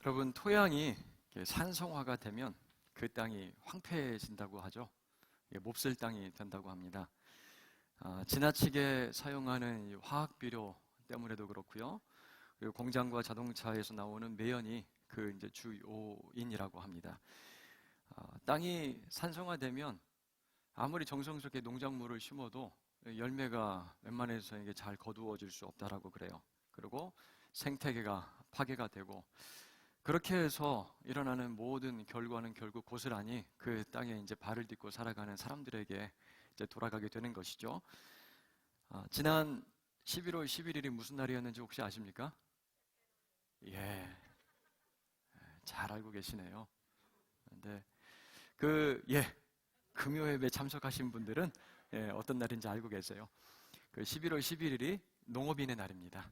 여러분, 토양이 산성화가 되면 그 땅이 황폐해진다고 하죠. 몹쓸 땅이 된다고 합니다. 지나치게 사용하는 이 화학 비료 때문에도 그렇고요. 그리고 공장과 자동차에서 나오는 매연이 그 이제 주 요인이라고 합니다. 땅이 산성화되면 아무리 정성스럽게 농작물을 심어도 열매가 웬만해서 이게 잘 거두어질 수 없다라고 그래요. 그리고 생태계가 파괴가 되고, 그렇게 해서 일어나는 모든 결과는 결국 고스란히 그 땅에 이제 발을 딛고 살아가는 사람들에게 이제 돌아가게 되는 것이죠. 지난 11월 11일이 무슨 날이었는지 혹시 아십니까? 예, 잘 알고 계시네요. 근데 금요예배 참석하신 분들은 어떤 날인지 알고 계세요. 그 11월 11일이 농업인의 날입니다.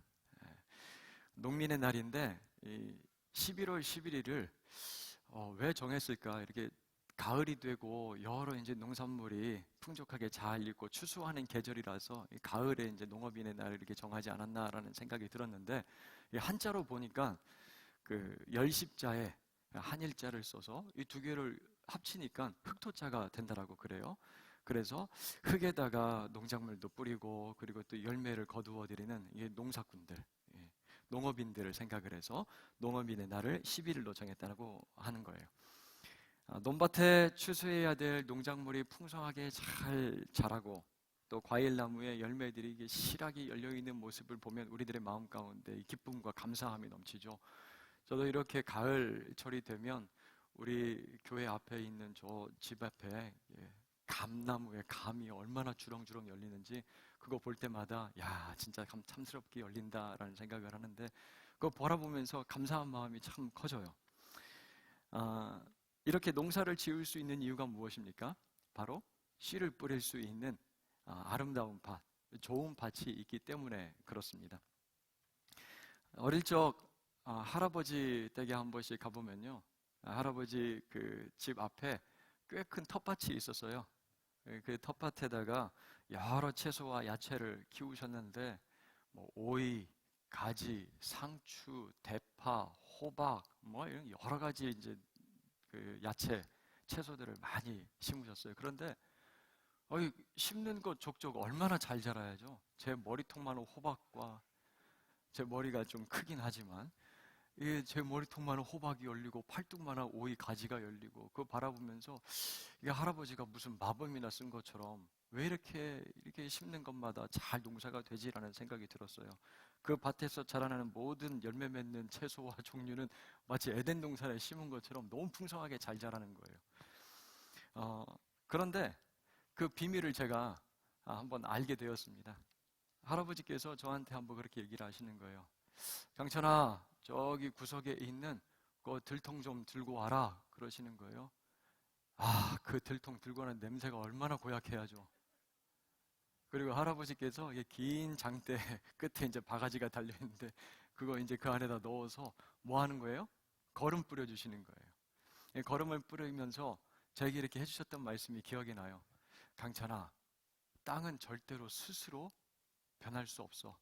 농민의 날인데, 11월 11일을 왜 정했을까? 이렇게 가을이 되고 여러 이제 농산물이 풍족하게 잘 익고 추수하는 계절이라서 가을에 이제 농업인의 날을 이렇게 정하지 않았나라는 생각이 들었는데, 한자로 보니까 그 열십자에 한일자를 써서 이 두 개를 합치니까 흑토자가 된다라고 그래요. 그래서 흙에다가 농작물도 뿌리고, 그리고 또 열매를 거두어 들이는 이 농사꾼들, 농업인들을 생각을 해서 농업인의 날을 11일로 정했다고 하는 거예요. 논밭에 추수해야 될 농작물이 풍성하게 잘 자라고, 또 과일나무에 열매들이 이게 실하게 열려있는 모습을 보면 우리들의 마음 가운데 기쁨과 감사함이 넘치죠. 저도 이렇게 가을철이 되면 우리 교회 앞에 있는 저 집 앞에 감나무에 감이 얼마나 주렁주렁 열리는지 그거 볼 때마다 야, 진짜 감 탐스럽게 열린다라는 생각을 하는데, 그거 바라보면서 감사한 마음이 참 커져요. 이렇게 농사를 지을 수 있는 이유가 무엇입니까? 바로 씨를 뿌릴 수 있는 아름다운 밭, 좋은 밭이 있기 때문에 그렇습니다. 어릴 적 할아버지 댁에 한 번씩 가보면요, 할아버지 그 집 앞에 꽤 큰 텃밭이 있었어요. 그 텃밭에다가 여러 채소와 야채를 키우셨는데, 뭐 오이, 가지, 상추, 대파, 호박, 뭐 이런 여러 가지 이제 그 야채, 채소들을 많이 심으셨어요. 그런데 심는 것 족족 얼마나 잘 자라야죠. 제 머리통만한 호박과, 제 머리가 좀 크긴 하지만 제 머리통만한 호박이 열리고 팔뚝만한 오이 가지가 열리고, 그거 바라보면서 이게 할아버지가 무슨 마법이나 쓴 것처럼 왜 이렇게 심는 것마다 잘 농사가 되지라는 생각이 들었어요. 그 밭에서 자라나는 모든 열매 맺는 채소와 종류는 마치 에덴 동산에 심은 것처럼 너무 풍성하게 잘 자라는 거예요. 그런데 그 비밀을 제가 한번 알게 되었습니다. 할아버지께서 저한테 한번 그렇게 얘기를 하시는 거예요. 경천아, 저기 구석에 있는 그 들통 좀 들고 와라 그러시는 거예요. 그 들통 들고 오는 냄새가 얼마나 고약해야죠. 그리고 할아버지께서 긴 장대 끝에 이제 바가지가 달려있는데 그거 이제 그 안에다 넣어서 뭐 하는 거예요? 거름 뿌려주시는 거예요. 거름을 뿌리면서 저에게 이렇게 해주셨던 말씀이 기억이 나요. 강찬아, 땅은 절대로 스스로 변할 수 없어.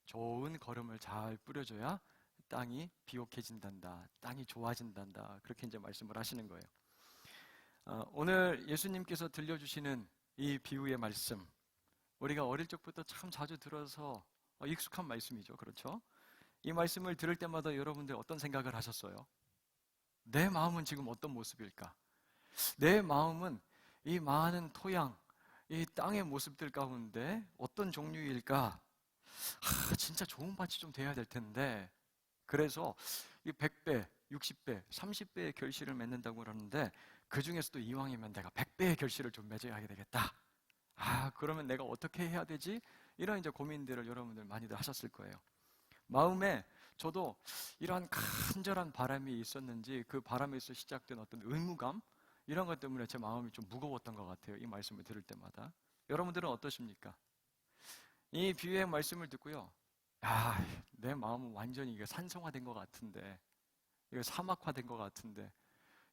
좋은 거름을 잘 뿌려줘야 땅이 비옥해진단다. 땅이 좋아진단다. 그렇게 이제 말씀을 하시는 거예요. 오늘 예수님께서 들려주시는 이 비유의 말씀, 우리가 어릴 적부터 참 자주 들어서 익숙한 말씀이죠. 그렇죠? 이 말씀을 들을 때마다 여러분들 어떤 생각을 하셨어요? 내 마음은 지금 어떤 모습일까? 내 마음은 이 많은 토양, 이 땅의 모습들 가운데 어떤 종류일까? 진짜 좋은 밭이 좀 돼야 될 텐데, 그래서 이 100배, 60배, 30배의 결실을 맺는다고 그러는데, 그 중에서도 이왕이면 내가 100배의 결실을 좀 맺어야 되겠다. 그러면 내가 어떻게 해야 되지? 이런 이제 고민들을 여러분들 많이들 하셨을 거예요. 마음에 저도 이러한 간절한 바람이 있었는지 그 바람에서 시작된 어떤 의무감, 이런 것 때문에 제 마음이 좀 무거웠던 것 같아요. 이 말씀을 들을 때마다. 여러분들은 어떠십니까? 이 비유의 말씀을 듣고요, 내 마음은 완전히 이게 산성화된 것 같은데, 이거 사막화된 것 같은데,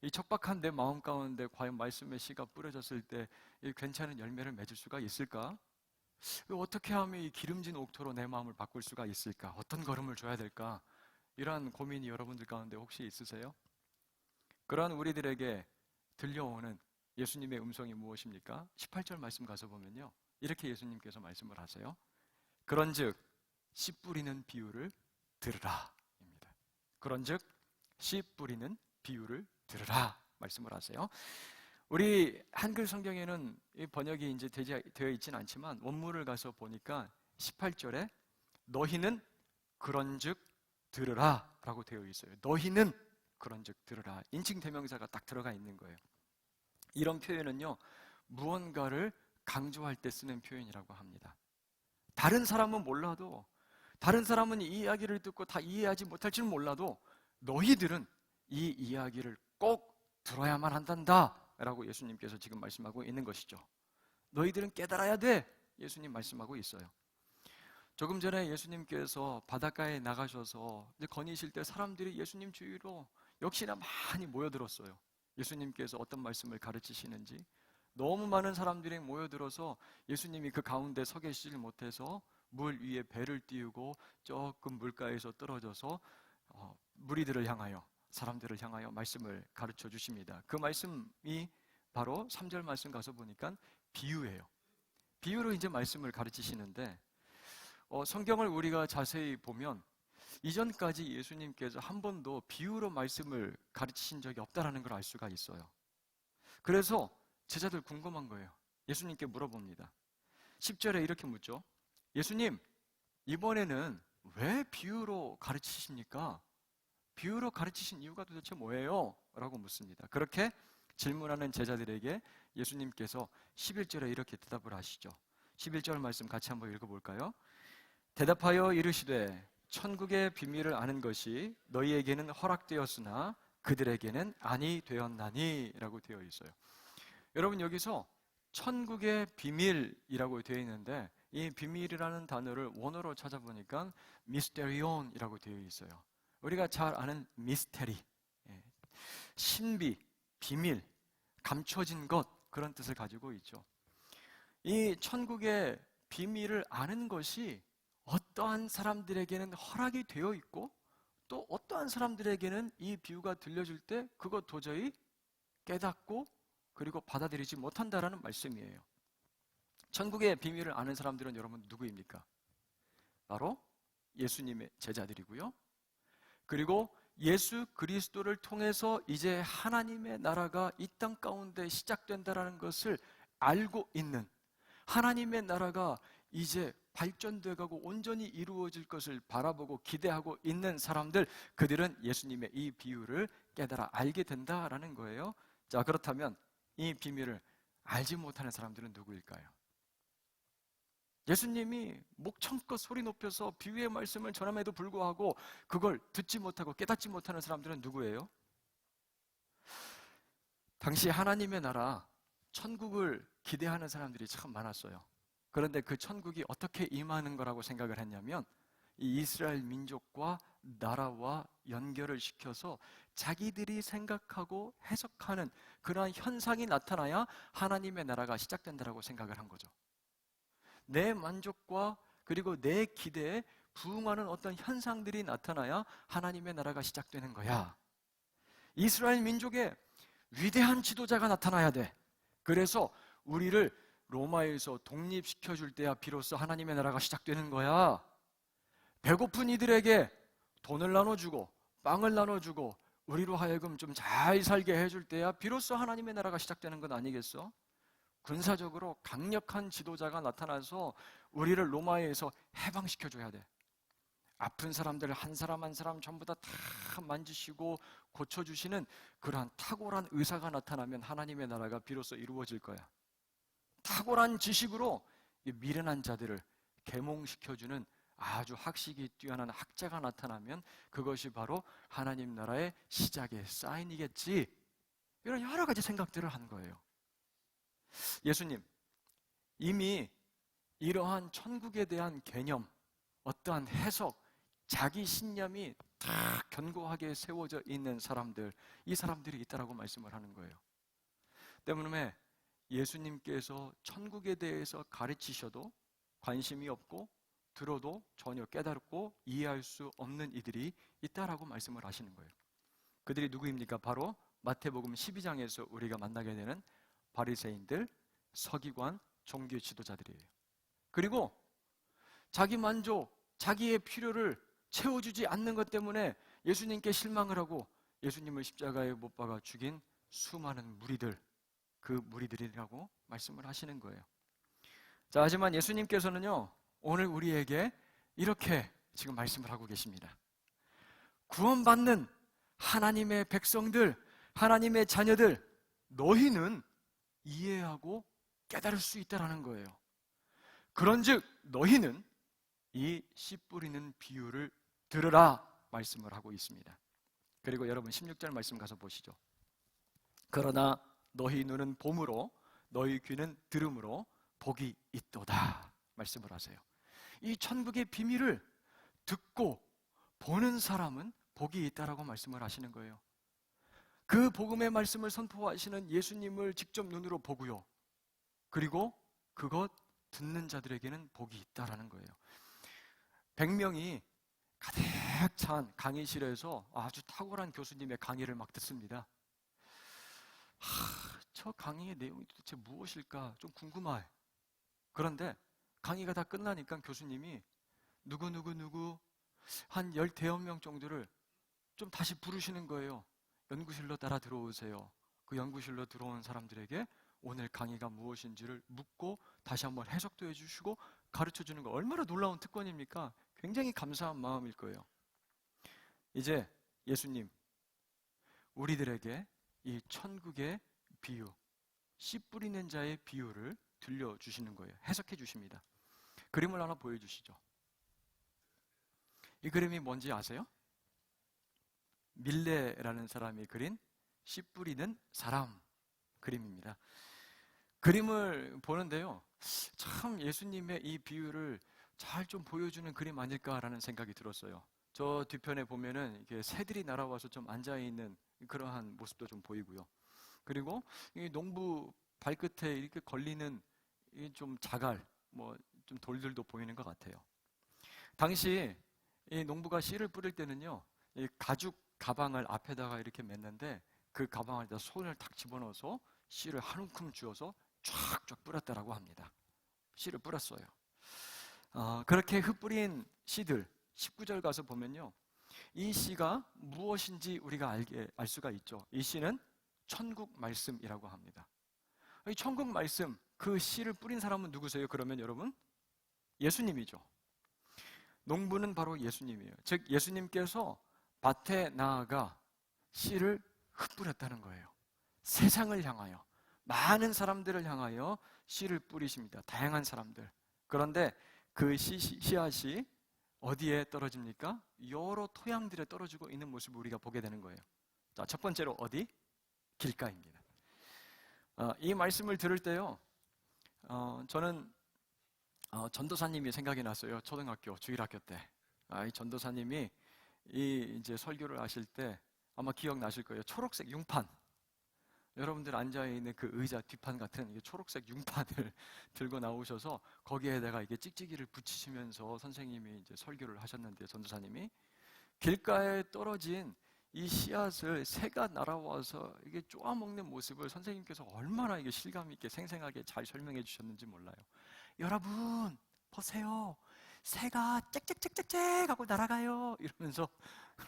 이 척박한 내 마음 가운데 과연 말씀의 씨가 뿌려졌을 때 이 괜찮은 열매를 맺을 수가 있을까? 어떻게 하면 이 기름진 옥토로 내 마음을 바꿀 수가 있을까? 어떤 걸음을 줘야 될까? 이러한 고민이 여러분들 가운데 혹시 있으세요? 그러한 우리들에게 들려오는 예수님의 음성이 무엇입니까? 18절 말씀 가서 보면요, 이렇게 예수님께서 말씀을 하세요. 그런즉 씨 뿌리는 비유를 들으라 입니다. 그런즉 씨 뿌리는 비유를 들으라 말씀을 하세요. 우리 한글 성경에는 이 번역이 이제 되어 있지는 않지만 원문을 가서 보니까 18절에 너희는 그런즉 들으라 라고 되어 있어요. 너희는 그런즉 들으라. 인칭 대명사가 딱 들어가 있는 거예요. 이런 표현은요, 무언가를 강조할 때 쓰는 표현이라고 합니다. 다른 사람은 몰라도, 다른 사람은 이 이야기를 듣고 다 이해하지 못할지는 몰라도 너희들은 이 이야기를 꼭 들어야만 한단다 라고 예수님께서 지금 말씀하고 있는 것이죠. 너희들은 깨달아야 돼, 예수님 말씀하고 있어요. 조금 전에 예수님께서 바닷가에 나가셔서 거니실 때 사람들이 예수님 주위로 역시나 많이 모여들었어요. 예수님께서 어떤 말씀을 가르치시는지 너무 많은 사람들이 모여들어서 예수님이 그 가운데 서 계시질 못해서 물 위에 배를 띄우고 조금 물가에서 떨어져서 무리들을 향하여, 사람들을 향하여 말씀을 가르쳐 주십니다. 그 말씀이 바로 3절 말씀 가서 보니까 비유예요. 비유로 이제 말씀을 가르치시는데 성경을 우리가 자세히 보면 이전까지 예수님께서 한 번도 비유로 말씀을 가르치신 적이 없다는 걸 알 수가 있어요. 그래서 제자들 궁금한 거예요. 예수님께 물어봅니다. 10절에 이렇게 묻죠. 예수님, 이번에는 왜 비유로 가르치십니까? 비유로 가르치신 이유가 도대체 뭐예요? 라고 묻습니다. 그렇게 질문하는 제자들에게 예수님께서 11절에 이렇게 대답을 하시죠. 11절 말씀 같이 한번 읽어볼까요? 대답하여 이르시되 천국의 비밀을 아는 것이 너희에게는 허락되었으나 그들에게는 아니 되었나니 라고 되어 있어요. 여러분, 여기서 천국의 비밀이라고 되어 있는데 이 비밀이라는 단어를 원어로 찾아보니까 미스테리온이라고 되어 있어요. 우리가 잘 아는 미스테리, 신비, 비밀, 감춰진 것, 그런 뜻을 가지고 있죠. 이 천국의 비밀을 아는 것이 어떠한 사람들에게는 허락이 되어 있고 또 어떠한 사람들에게는 이 비유가 들려줄 때 그거 도저히 깨닫고 그리고 받아들이지 못한다라는 말씀이에요. 천국의 비밀을 아는 사람들은 여러분 누구입니까? 바로 예수님의 제자들이고요. 그리고 예수 그리스도를 통해서 이제 하나님의 나라가 이 땅 가운데 시작된다라는 것을 알고 있는, 하나님의 나라가 이제 발전돼 가고 온전히 이루어질 것을 바라보고 기대하고 있는 사람들, 그들은 예수님의 이 비유를 깨달아 알게 된다라는 거예요. 자, 그렇다면 이 비밀을 알지 못하는 사람들은 누구일까요? 예수님이 목청껏 소리 높여서 비유의 말씀을 전함에도 불구하고 그걸 듣지 못하고 깨닫지 못하는 사람들은 누구예요? 당시 하나님의 나라, 천국을 기대하는 사람들이 참 많았어요. 그런데 그 천국이 어떻게 임하는 거라고 생각을 했냐면 이 이스라엘 민족과 나라와 연결을 시켜서 자기들이 생각하고 해석하는 그러한 현상이 나타나야 하나님의 나라가 시작된다라고 생각을 한 거죠. 내 만족과 그리고 내 기대에 부응하는 어떤 현상들이 나타나야 하나님의 나라가 시작되는 거야. 이스라엘 민족에 위대한 지도자가 나타나야 돼. 그래서 우리를 로마에서 독립시켜줄 때야 비로소 하나님의 나라가 시작되는 거야. 배고픈 이들에게 돈을 나눠주고 빵을 나눠주고 우리로 하여금 좀 잘 살게 해줄 때야 비로소 하나님의 나라가 시작되는 건 아니겠어? 군사적으로 강력한 지도자가 나타나서 우리를 로마에서 해방시켜줘야 돼. 아픈 사람들 한 사람 한 사람 전부 다 만지시고 고쳐주시는 그러한 탁월한 의사가 나타나면 하나님의 나라가 비로소 이루어질 거야. 탁월한 지식으로 미련한 자들을 계몽시켜주는 아주 학식이 뛰어난 학자가 나타나면 그것이 바로 하나님 나라의 시작의 사인이겠지. 이런 여러 가지 생각들을 한 거예요. 예수님, 이미 이러한 천국에 대한 개념, 어떠한 해석, 자기 신념이 다 견고하게 세워져 있는 사람들, 이 사람들이 있다라고 말씀을 하는 거예요. 때문에 예수님께서 천국에 대해서 가르치셔도 관심이 없고 들어도 전혀 깨달고 이해할 수 없는 이들이 있다라고 말씀을 하시는 거예요. 그들이 누구입니까? 바로 마태복음 12장에서 우리가 만나게 되는 바리새인들, 서기관, 종교 지도자들이에요. 그리고 자기 만족, 자기의 필요를 채워주지 않는 것 때문에 예수님께 실망을 하고 예수님을 십자가에 못 박아 죽인 수많은 무리들, 그 무리들이라고 말씀을 하시는 거예요. 자, 하지만 예수님께서는요, 오늘 우리에게 이렇게 지금 말씀을 하고 계십니다. 구원받는 하나님의 백성들, 하나님의 자녀들, 너희는 이해하고 깨달을 수 있다라는 거예요. 그런즉 너희는 이 씨 뿌리는 비유를 들으라 말씀을 하고 있습니다. 그리고 여러분 16절 말씀 가서 보시죠. 그러나 너희 눈은 봄으로 너희 귀는 들음으로 복이 있도다 말씀을 하세요. 이 천국의 비밀을 듣고 보는 사람은 복이 있다라고 말씀을 하시는 거예요. 그 복음의 말씀을 선포하시는 예수님을 직접 눈으로 보고요. 그리고 그것 듣는 자들에게는 복이 있다라는 거예요. 100명이 가득 찬 강의실에서 아주 탁월한 교수님의 강의를 막 듣습니다. 저 강의의 내용이 도대체 무엇일까 좀 궁금해. 그런데 강의가 다 끝나니까 교수님이 누구 한 10대여 정도를 좀 다시 부르시는 거예요. 연구실로 따라 들어오세요. 그 연구실로 들어온 사람들에게 오늘 강의가 무엇인지를 묻고 다시 한번 해석도 해주시고 가르쳐주는 거 얼마나 놀라운 특권입니까? 굉장히 감사한 마음일 거예요. 이제 예수님, 우리들에게 이 천국의 비유, 씨 뿌리는 자의 비유를 들려주시는 거예요. 해석해 주십니다. 그림을 하나 보여주시죠. 이 그림이 뭔지 아세요? 밀레라는 사람이 그린 씨 뿌리는 사람 그림입니다. 그림을 보는데요, 참 예수님의 이 비유를 잘 좀 보여주는 그림 아닐까라는 생각이 들었어요. 저 뒤편에 보면은 이렇게 새들이 날아와서 좀 앉아있는 그러한 모습도 좀 보이고요. 그리고 이 농부 발끝에 이렇게 걸리는 이 좀 자갈, 뭐 좀 돌들도 보이는 것 같아요. 당시 이 농부가 씨를 뿌릴 때는요, 이 가죽 가방을 앞에다가 이렇게 맸는데 그 가방에다 손을 탁 집어넣어서 씨를 한 움큼 쥐어서 쫙쫙 뿌렸다라고 합니다. 씨를 뿌렸어요. 그렇게 흩뿌린 씨들 19절 가서 보면요, 이 씨가 무엇인지 우리가 알 수가 있죠. 이 씨는 천국 말씀이라고 합니다. 이 천국 말씀, 그 씨를 뿌린 사람은 누구세요? 그러면 여러분, 예수님이죠. 농부는 바로 예수님이에요. 즉 예수님께서 밭에 나아가 씨를 흩뿌렸다는 거예요. 세상을 향하여, 많은 사람들을 향하여 씨를 뿌리십니다. 다양한 사람들. 그런데 그 씨앗이 어디에 떨어집니까? 여러 토양들에 떨어지고 있는 모습을 우리가 보게 되는 거예요. 자, 첫 번째로 어디? 길가입니다. 이 말씀을 들을 때요, 저는 전도사님이 생각이 났어요. 초등학교 주일학교 때. 이 전도사님이 이제 설교를 하실 때 아마 기억나실 거예요. 초록색 융판. 여러분들 앉아있는 그 의자 뒷판 같은 초록색 융판을 들고 나오셔서 거기에다가 이게 찍찍이를 붙이시면서 선생님이 이제 설교를 하셨는데, 전도사님이 길가에 떨어진 이 씨앗을 새가 날아와서 이게 쪼아먹는 모습을 선생님께서 얼마나 이게 실감 있게 생생하게 잘 설명해 주셨는지 몰라요. 여러분 보세요, 새가 짹짹짹짹짹 하고 날아가요 이러면서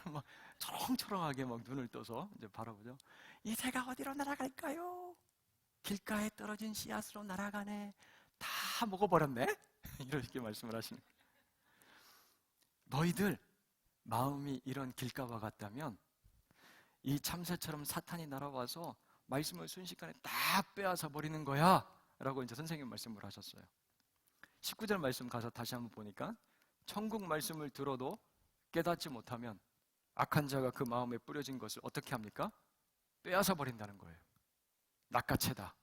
막 초롱초롱하게 막 눈을 떠서 이제 바라보죠. 이 새가 어디로 날아갈까요? 길가에 떨어진 씨앗으로 날아가네. 다 먹어버렸네. 이렇게 말씀을 하시는 거예요. 너희들 마음이 이런 길가와 같다면 이 참새처럼 사탄이 날아와서 말씀을 순식간에 다 빼앗아 버리는 거야 라고 이제 선생님 말씀을 하셨어요. 19절 말씀 가서 다시 한번 보니까 천국 말씀을 들어도 깨닫지 못하면 악한 자가 그 마음에 뿌려진 것을 어떻게 합니까? 빼앗아 버린다는 거예요. 낚아채다,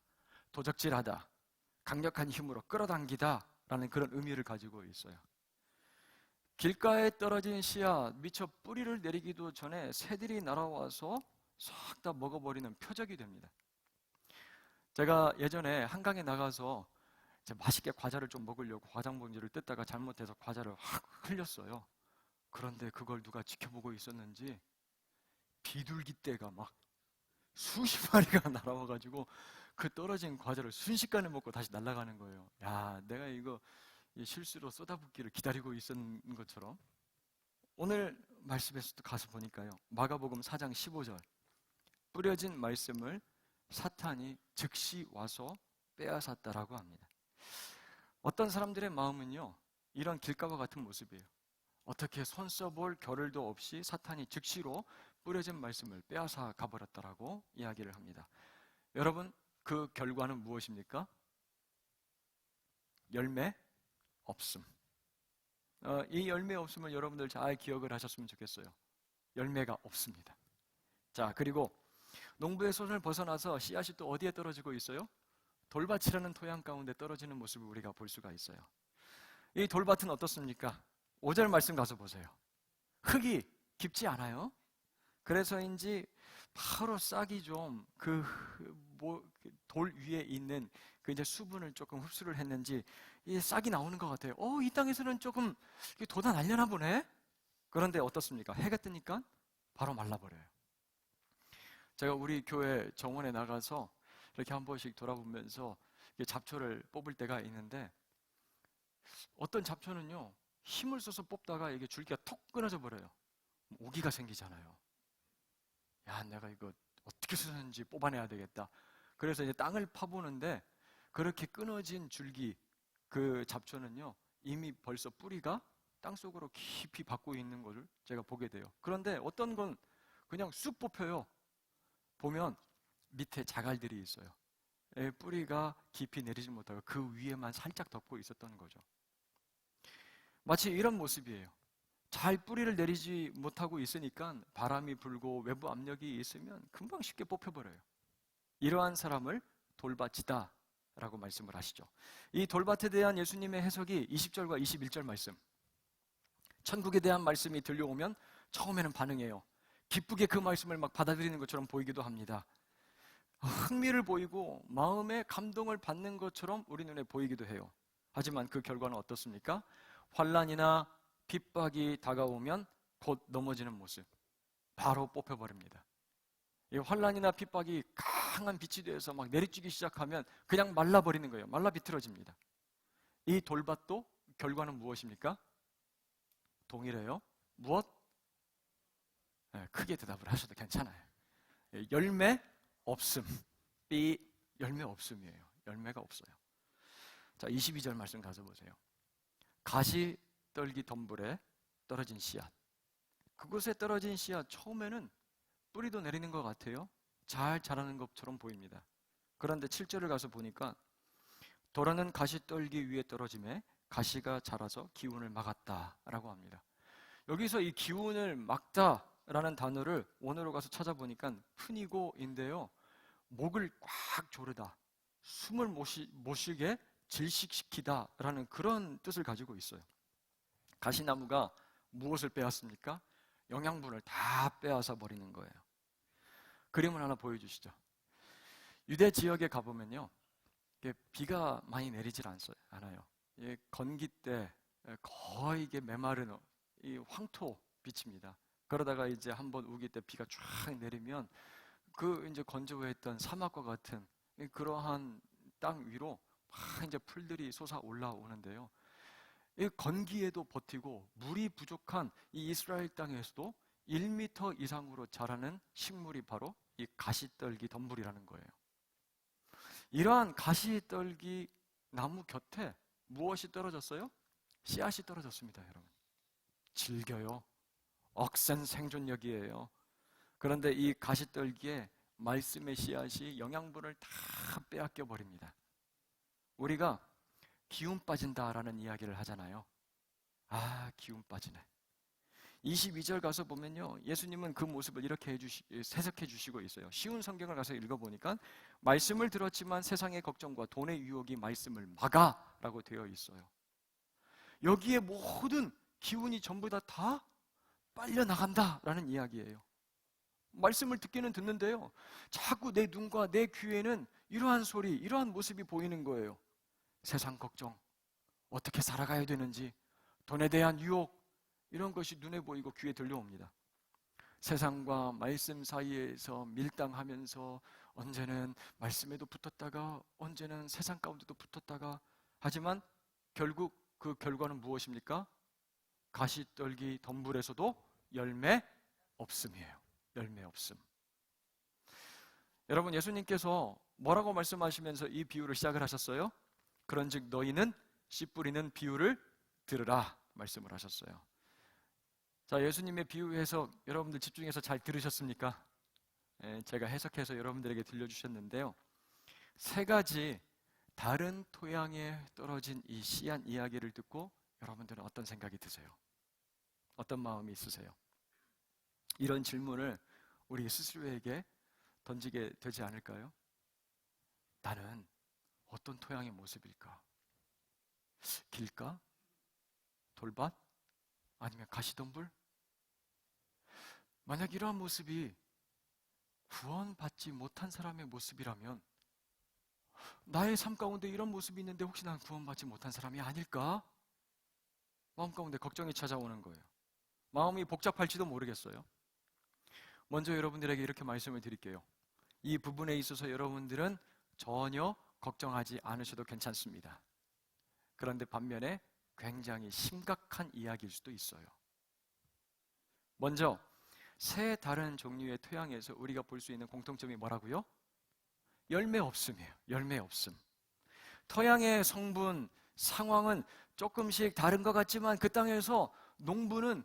도적질하다, 강력한 힘으로 끌어당기다 라는 그런 의미를 가지고 있어요. 길가에 떨어진 씨앗, 미처 뿌리를 내리기도 전에 새들이 날아와서 싹 다 먹어버리는 표적이 됩니다. 제가 예전에 한강에 나가서 맛있게 과자를 좀 먹으려고 과장 봉지를 뜯다가 잘못해서 과자를 확 흘렸어요. 그런데 그걸 누가 지켜보고 있었는지 비둘기 떼가 막 수십 마리가 날아와가지고 그 떨어진 과자를 순식간에 먹고 다시 날아가는 거예요. 야, 내가 이거 실수로 쏟아붓기를 기다리고 있었는 것처럼. 오늘 말씀에서도 가서 보니까요, 마가복음 4장 15절, 뿌려진 말씀을 사탄이 즉시 와서 빼앗았다라고 합니다. 어떤 사람들의 마음은요, 이런 길가와 같은 모습이에요. 어떻게 손 써볼 겨를도 없이 사탄이 즉시로 뿌려진 말씀을 빼앗아 가버렸다라고 이야기를 합니다. 여러분, 그 결과는 무엇입니까? 열매 없음. 이 열매 없음을 여러분들 잘 기억을 하셨으면 좋겠어요. 열매가 없습니다. 자, 그리고 농부의 손을 벗어나서 씨앗이 또 어디에 떨어지고 있어요? 돌밭이라는 토양 가운데 떨어지는 모습을 우리가 볼 수가 있어요. 이 돌밭은 어떻습니까? 5절 말씀 가서 보세요. 흙이 깊지 않아요. 그래서인지 바로 싹이 좀 돌 위에 있는 그 이제 수분을 조금 흡수를 했는지 이 싹이 나오는 것 같아요. 이 땅에서는 조금 돋아 날려나 보네. 그런데 어떻습니까? 해가 뜨니까 바로 말라버려요. 제가 우리 교회 정원에 나가서 이렇게 한 번씩 돌아보면서 잡초를 뽑을 때가 있는데, 어떤 잡초는요, 힘을 써서 뽑다가 이게 줄기가 톡 끊어져 버려요. 오기가 생기잖아요. 야, 내가 이거 어떻게 쓰는지 뽑아내야 되겠다. 그래서 이제 땅을 파보는데, 그렇게 끊어진 줄기, 그 잡초는요, 이미 벌써 뿌리가 땅속으로 깊이 박고 있는 것을 제가 보게 돼요. 그런데 어떤 건 그냥 쑥 뽑혀요. 보면 밑에 자갈들이 있어요. 뿌리가 깊이 내리지 못하고 그 위에만 살짝 덮고 있었던 거죠. 마치 이런 모습이에요. 잘 뿌리를 내리지 못하고 있으니까 바람이 불고 외부 압력이 있으면 금방 쉽게 뽑혀버려요. 이러한 사람을 돌밭이다 라고 말씀을 하시죠. 이 돌밭에 대한 예수님의 해석이 20절과 21절 말씀. 천국에 대한 말씀이 들려오면 처음에는 반응해요. 기쁘게 그 말씀을 막 받아들이는 것처럼 보이기도 합니다. 흥미를 보이고 마음의 감동을 받는 것처럼 우리 눈에 보이기도 해요. 하지만 그 결과는 어떻습니까? 환난이나 핍박이 다가오면 곧 넘어지는 모습, 바로 뽑혀버립니다. 이 환난이나 핍박이 강한 빛이 되어서 막 내리쬐기 시작하면 그냥 말라버리는 거예요. 말라 비틀어집니다. 이 돌밭도 결과는 무엇입니까? 동일해요. 무엇? 크게 대답을 하셔도 괜찮아요. 열매 없음. 이 열매 없음이에요. 열매가 없어요. 자, 22절 말씀 가서 보세요. 가시 떨기 덤불에 떨어진 씨앗. 그곳에 떨어진 씨앗, 처음에는 뿌리도 내리는 것 같아요. 잘 자라는 것처럼 보입니다. 그런데 7절을 가서 보니까 도라는 가시 떨기 위에 떨어짐에 가시가 자라서 기운을 막았다라고 합니다. 여기서 이 기운을 막다라는 단어를 원어로 가서 찾아보니까 푸니고인데요, 목을 꽉 조르다, 숨을 못 쉬게 질식시키다라는 그런 뜻을 가지고 있어요. 가시나무가 무엇을 빼앗습니까? 영양분을 다 빼앗아 버리는 거예요. 그림을 하나 보여주시죠. 유대 지역에 가보면요, 비가 많이 내리질 않아요. 건기 때 거의 이게 메마른 이 황토 빛입니다. 그러다가 이제 한번 우기 때 비가 쫙 내리면 그 이제 건조했던 사막과 같은 그러한 땅 위로 막 이제 풀들이 솟아 올라오는데요. 이 건기에도 버티고 물이 부족한 이 이스라엘 땅에서도 1m 이상으로 자라는 식물이 바로 이 가시떨기 덤불이라는 거예요. 이러한 가시떨기 나무 곁에 무엇이 떨어졌어요? 씨앗이 떨어졌습니다, 여러분. 질겨요. 억센 생존력이에요. 그런데 이 가시떨기에 말씀의 씨앗이 영양분을 다 빼앗겨 버립니다. 우리가 기운 빠진다라는 이야기를 하잖아요. 아, 기운 빠지네. 22절 가서 보면요, 예수님은 그 모습을 이렇게 해석해 주시고 있어요. 쉬운 성경을 가서 읽어보니까 말씀을 들었지만 세상의 걱정과 돈의 유혹이 말씀을 막아라고 되어 있어요. 여기에 모든 기운이 전부 다 빨려 나간다라는 이야기예요. 말씀을 듣기는 듣는데요, 자꾸 내 눈과 내 귀에는 이러한 소리, 이러한 모습이 보이는 거예요. 세상 걱정, 어떻게 살아가야 되는지, 돈에 대한 유혹, 이런 것이 눈에 보이고 귀에 들려옵니다. 세상과 말씀 사이에서 밀당하면서 언제는 말씀에도 붙었다가 언제는 세상 가운데도 붙었다가, 하지만 결국 그 결과는 무엇입니까? 가시떨기 덤불에서도 열매 없음이에요. 열매 없음. 여러분, 예수님께서 뭐라고 말씀하시면서 이 비유를 시작을 하셨어요? 그런즉 너희는 씨 뿌리는 비유를 들으라 말씀을 하셨어요. 자, 예수님의 비유 해석 여러분들 집중해서 잘 들으셨습니까? 제가 해석해서 여러분들에게 들려주셨는데요. 세 가지 다른 토양에 떨어진 이 씨앗 이야기를 듣고 여러분들은 어떤 생각이 드세요? 어떤 마음이 있으세요? 이런 질문을 우리 스스로에게 던지게 되지 않을까요? 나는 어떤 토양의 모습일까? 길가? 돌밭? 아니면 가시덤불? 만약 이러한 모습이 구원받지 못한 사람의 모습이라면, 나의 삶 가운데 이런 모습이 있는데 혹시 난 구원받지 못한 사람이 아닐까? 마음 가운데 걱정이 찾아오는 거예요. 마음이 복잡할지도 모르겠어요. 먼저 여러분들에게 이렇게 말씀을 드릴게요. 이 부분에 있어서 여러분들은 전혀 걱정하지 않으셔도 괜찮습니다. 그런데 반면에 굉장히 심각한 이야기일 수도 있어요. 먼저 세 다른 종류의 토양에서 우리가 볼 수 있는 공통점이 뭐라고요? 열매 없음이에요. 열매 없음. 토양의 성분, 상황은 조금씩 다른 것 같지만 그 땅에서 농부는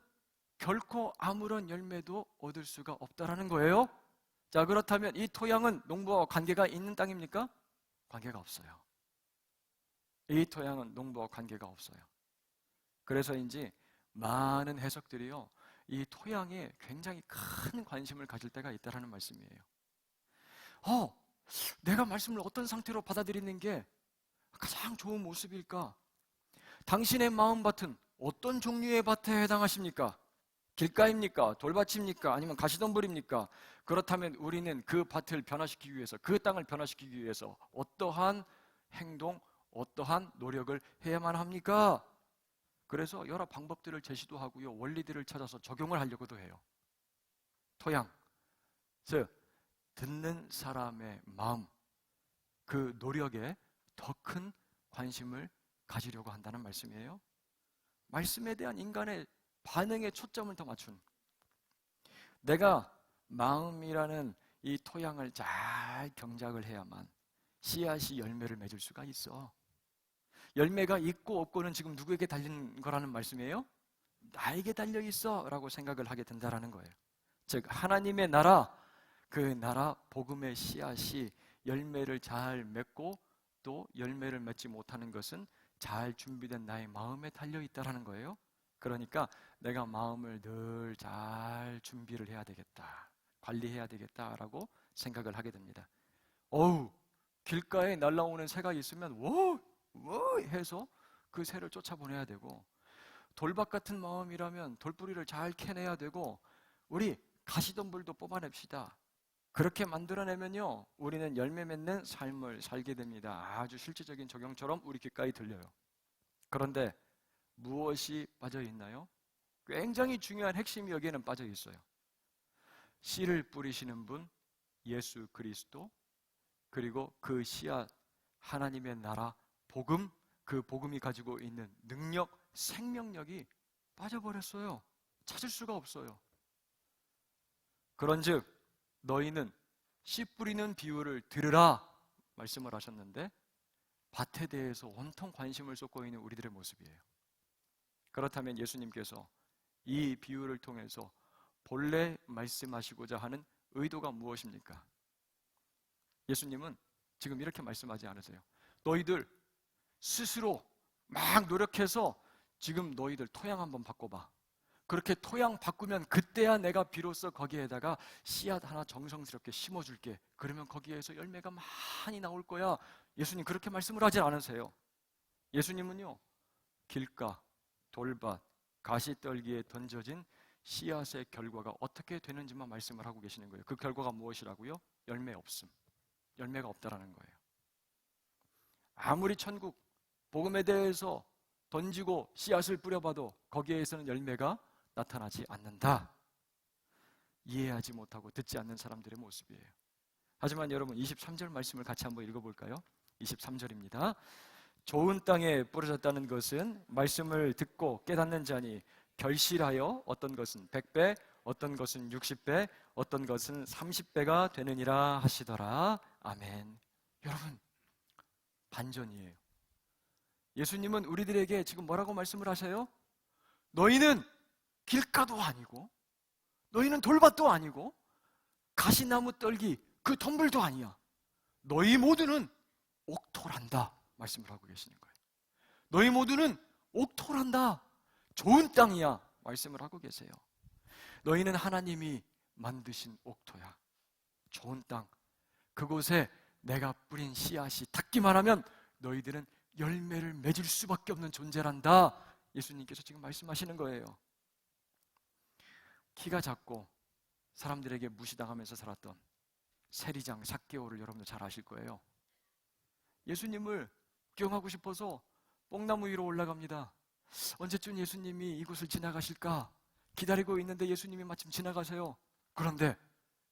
결코 아무런 열매도 얻을 수가 없다라는 거예요. 자, 그렇다면 이 토양은 농부와 관계가 있는 땅입니까? 관계가 없어요. 이 토양은 농부와 관계가 없어요. 그래서인지 많은 해석들이요, 이 토양에 굉장히 큰 관심을 가질 때가 있다는 말씀이에요. 내가 말씀을 어떤 상태로 받아들이는 게 가장 좋은 모습일까? 당신의 마음밭은 어떤 종류의 밭에 해당하십니까? 길가입니까? 돌밭입니까? 아니면 가시덤불입니까? 그렇다면 우리는 그 밭을 변화시키기 위해서, 그 땅을 변화시키기 위해서 어떠한 행동, 어떠한 노력을 해야만 합니까? 그래서 여러 방법들을 제시도 하고요, 원리들을 찾아서 적용을 하려고도 해요. 토양, 즉 듣는 사람의 마음, 그 노력에 더 큰 관심을 가지려고 한다는 말씀이에요. 말씀에 대한 인간의 반응에 초점을 더 맞춘, 내가 마음이라는 이 토양을 잘 경작을 해야만 씨앗이 열매를 맺을 수가 있어. 열매가 있고 없고는 지금 누구에게 달린 거라는 말씀이에요? 나에게 달려있어 라고 생각을 하게 된다는 거예요. 즉 하나님의 나라, 그 나라 복음의 씨앗이 열매를 잘 맺고 또 열매를 맺지 못하는 것은 잘 준비된 나의 마음에 달려있다는 거예요. 그러니까 내가 마음을 늘 잘 준비를 해야 되겠다, 관리해야 되겠다라고 생각을 하게 됩니다. 길가에 날아오는 새가 있으면 워 해서 그 새를 쫓아보내야 되고, 돌밭 같은 마음이라면 돌뿌리를 잘 캐내야 되고, 우리 가시덤불도 뽑아냅시다. 그렇게 만들어내면요, 우리는 열매 맺는 삶을 살게 됩니다. 아주 실질적인 적용처럼 우리 귓가에 들려요. 그런데 무엇이 빠져 있나요? 굉장히 중요한 핵심이 여기에는 빠져 있어요. 씨를 뿌리시는 분, 예수 그리스도, 그리고 그 씨앗, 하나님의 나라, 복음, 그 복음이 가지고 있는 능력, 생명력이 빠져버렸어요. 찾을 수가 없어요. 그런즉 너희는 씨 뿌리는 비유를 들으라 말씀을 하셨는데, 밭에 대해서 온통 관심을 쏟고 있는 우리들의 모습이에요. 그렇다면 예수님께서 이 비유를 통해서 본래 말씀하시고자 하는 의도가 무엇입니까? 예수님은 지금 이렇게 말씀하지 않으세요. 너희들 스스로 막 노력해서 지금 너희들 토양 한번 바꿔봐. 그렇게 토양 바꾸면 그때야 내가 비로소 거기에다가 씨앗 하나 정성스럽게 심어줄게. 그러면 거기에서 열매가 많이 나올 거야. 예수님 그렇게 말씀을 하지 않으세요. 예수님은요, 길가, 돌밭, 가시떨기에 던져진 씨앗의 결과가 어떻게 되는지만 말씀을 하고 계시는 거예요. 그 결과가 무엇이라고요? 열매 없음. 열매가 없다라는 거예요. 아무리 천국, 복음에 대해서 던지고 씨앗을 뿌려봐도 거기에서는 열매가 나타나지 않는다. 이해하지 못하고 듣지 않는 사람들의 모습이에요. 하지만 여러분 23절 말씀을 같이 한번 읽어볼까요? 23절입니다. 좋은 땅에 뿌려졌다는 것은 말씀을 듣고 깨닫는 자니 결실하여 어떤 것은 100배, 어떤 것은 60배, 어떤 것은 30배가 되느니라 하시더라. 아멘. 여러분, 반전이에요. 예수님은 우리들에게 지금 뭐라고 말씀을 하셔요? 너희는 길가도 아니고, 너희는 돌밭도 아니고, 가시나무 떨기 그 덤불도 아니야. 너희 모두는 옥토란다 말씀을 하고 계시는 거예요. 너희 모두는 옥토란다, 좋은 땅이야 말씀을 하고 계세요. 너희는 하나님이 만드신 옥토야, 좋은 땅. 그곳에 내가 뿌린 씨앗이 닿기만 하면 너희들은 열매를 맺을 수밖에 없는 존재란다. 예수님께서 지금 말씀하시는 거예요. 키가 작고 사람들에게 무시당하면서 살았던 세리장 삭개오를 여러분도 잘 아실 거예요. 예수님을 구경하고 싶어서 뽕나무 위로 올라갑니다. 언제쯤 예수님이 이곳을 지나가실까 기다리고 있는데 예수님이 마침 지나가세요. 그런데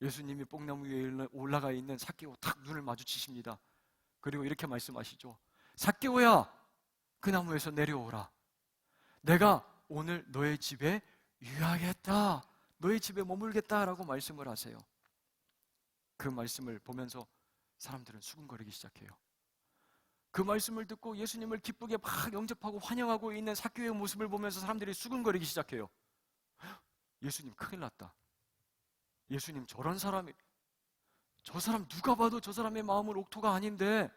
예수님이 뽕나무 위에 올라가 있는 삭개오 탁 눈을 마주치십니다. 그리고 이렇게 말씀하시죠. 삭개오야, 그 나무에서 내려오라. 내가 오늘 너의 집에 유하겠다, 너의 집에 머물겠다라고 말씀을 하세요. 그 말씀을 보면서 사람들은 수군거리기 시작해요. 그 말씀을 듣고 예수님을 기쁘게 막 영접하고 환영하고 있는 삭개오의 모습을 보면서 사람들이 수군거리기 시작해요. 예수님 큰일 났다. 예수님 저런 사람이, 저 사람 누가 봐도 저 사람의 마음은 옥토가 아닌데,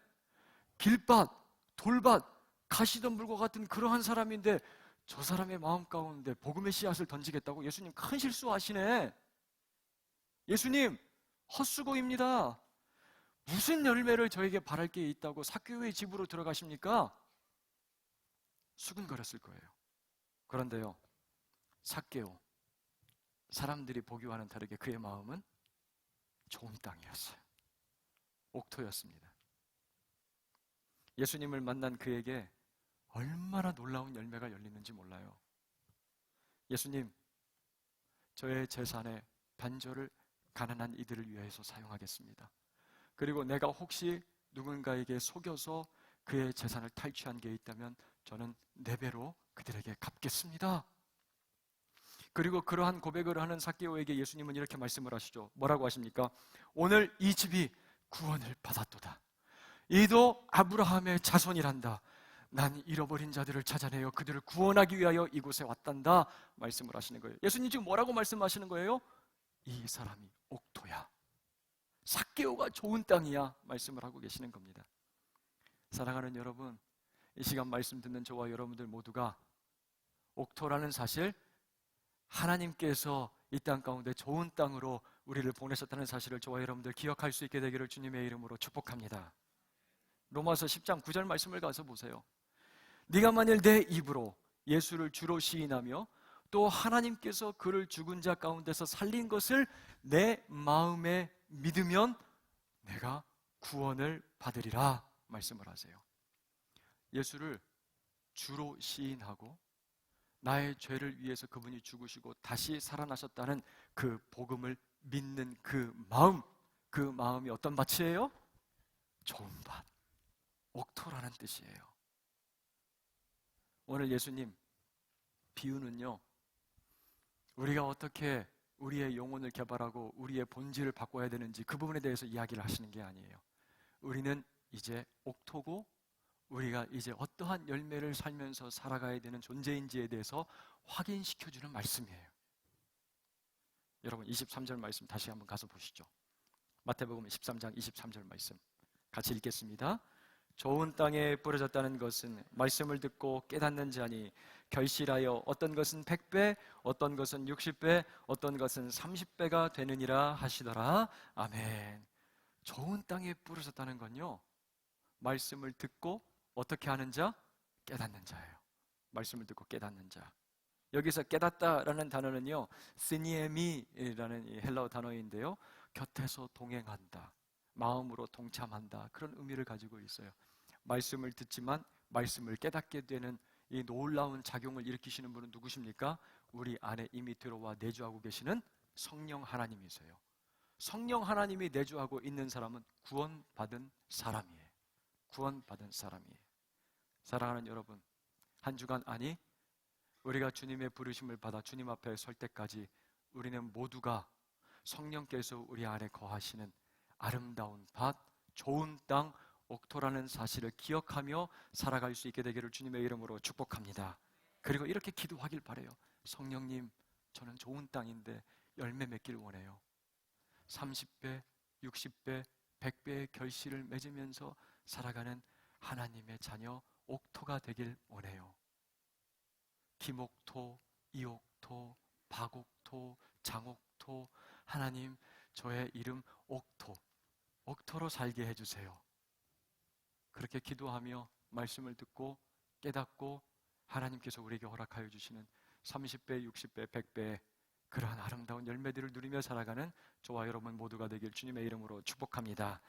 길밭, 돌밭, 가시덤불과 같은 그러한 사람인데 저 사람의 마음 가운데 복음의 씨앗을 던지겠다고? 예수님 큰 실수하시네. 예수님 헛수고입니다. 무슨 열매를 저에게 바랄 게 있다고 삭개오의 집으로 들어가십니까? 수근거렸을 거예요. 그런데요, 삭개오, 사람들이 보기와는 다르게 그의 마음은 좋은 땅이었어요. 옥토였습니다. 예수님을 만난 그에게 얼마나 놀라운 열매가 열리는지 몰라요. 예수님, 저의 재산의 반절을 가난한 이들을 위해서 사용하겠습니다. 그리고 내가 혹시 누군가에게 속여서 그의 재산을 탈취한 게 있다면 저는 4배로 그들에게 갚겠습니다. 그리고 그러한 고백을 하는 삭개오에게 예수님은 이렇게 말씀을 하시죠. 뭐라고 하십니까? 오늘 이 집이 구원을 받았도다. 이도 아브라함의 자손이란다. 난 잃어버린 자들을 찾아내어 그들을 구원하기 위하여 이곳에 왔단다 말씀을 하시는 거예요. 예수님 지금 뭐라고 말씀하시는 거예요? 이 사람이 옥토야, 삭개오가 좋은 땅이야 말씀을 하고 계시는 겁니다. 사랑하는 여러분, 이 시간 말씀 듣는 저와 여러분들 모두가 옥토라는 사실, 하나님께서 이 땅 가운데 좋은 땅으로 우리를 보내셨다는 사실을 저와 여러분들 기억할 수 있게 되기를 주님의 이름으로 축복합니다. 로마서 10장 9절 말씀을 가서 보세요. 네가 만일 내 입으로 예수를 주로 시인하며 또 하나님께서 그를 죽은 자 가운데서 살린 것을 내 마음에 믿으면 내가 구원을 받으리라 말씀을 하세요. 예수를 주로 시인하고 나의 죄를 위해서 그분이 죽으시고 다시 살아나셨다는 그 복음을 믿는 그 마음이 어떤 밭이에요? 좋은 밭, 옥토라는 뜻이에요. 오늘 예수님 비유는요, 우리가 어떻게 우리의 영혼을 개발하고 우리의 본질을 바꿔야 되는지 그 부분에 대해서 이야기를 하시는 게 아니에요. 우리는 이제 옥토고 우리가 이제 어떠한 열매를 살면서 살아가야 되는 존재인지에 대해서 확인시켜주는 말씀이에요. 여러분 23절 말씀 다시 한번 가서 보시죠. 마태복음 13장 23절 말씀 같이 읽겠습니다. 좋은 땅에 뿌려졌다는 것은 말씀을 듣고 깨닫는 자니 결실하여 어떤 것은 100배, 어떤 것은 60배, 어떤 것은 30배가 되느니라 하시더라. 아멘. 좋은 땅에 뿌려졌다는 건요, 말씀을 듣고 어떻게 하는 자? 깨닫는 자예요. 말씀을 듣고 깨닫는 자. 여기서 깨닫다라는 단어는요, 스니에미라는 헬라어 단어인데요, 곁에서 동행한다, 마음으로 동참한다, 그런 의미를 가지고 있어요. 말씀을 듣지만 말씀을 깨닫게 되는 이 놀라운 작용을 일으키시는 분은 누구십니까? 우리 안에 이미 들어와 내주하고 계시는 성령 하나님이세요. 성령 하나님이 내주하고 있는 사람은 구원받은 사람이에요. 구원받은 사람이에요. 사랑하는 여러분, 한 주간, 아니 우리가 주님의 부르심을 받아 주님 앞에 설 때까지 우리는 모두가 성령께서 우리 안에 거하시는 아름다운 밭, 좋은 땅, 옥토라는 사실을 기억하며 살아갈 수 있게 되기를 주님의 이름으로 축복합니다. 그리고 이렇게 기도하길 바라요. 성령님, 저는 좋은 땅인데 열매 맺기를 원해요. 30배, 60배, 100배의 결실을 맺으면서 살아가는 하나님의 자녀 옥토가 되길 원해요. 김옥토, 이옥토, 박옥토, 장옥토, 하나님, 저의 이름 옥토로 살게 해주세요. 그렇게 기도하며 말씀을 듣고 깨닫고 하나님께서 우리에게 허락하여 주시는 30배, 60배, 100배의 그러한 아름다운 열매들을 누리며 살아가는 저와 여러분 모두가 되길 주님의 이름으로 축복합니다.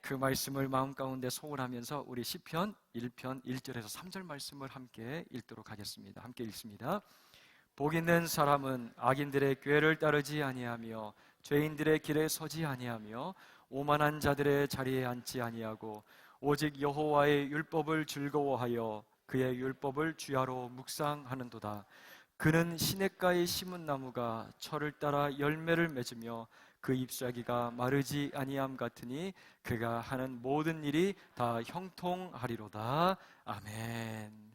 그 말씀을 마음 가운데 소원하면서 우리 시편 1편 1절에서 3절 말씀을 함께 읽도록 하겠습니다. 함께 읽습니다. 복 있는 사람은 악인들의 꾀를 따르지 아니하며 죄인들의 길에 서지 아니하며 오만한 자들의 자리에 앉지 아니하고 오직 여호와의 율법을 즐거워하여 그의 율법을 주야로 묵상하는도다. 그는 시냇가에 심은 나무가 철을 따라 열매를 맺으며 그 잎사귀가 마르지 아니함 같으니 그가 하는 모든 일이 다 형통하리로다. 아멘.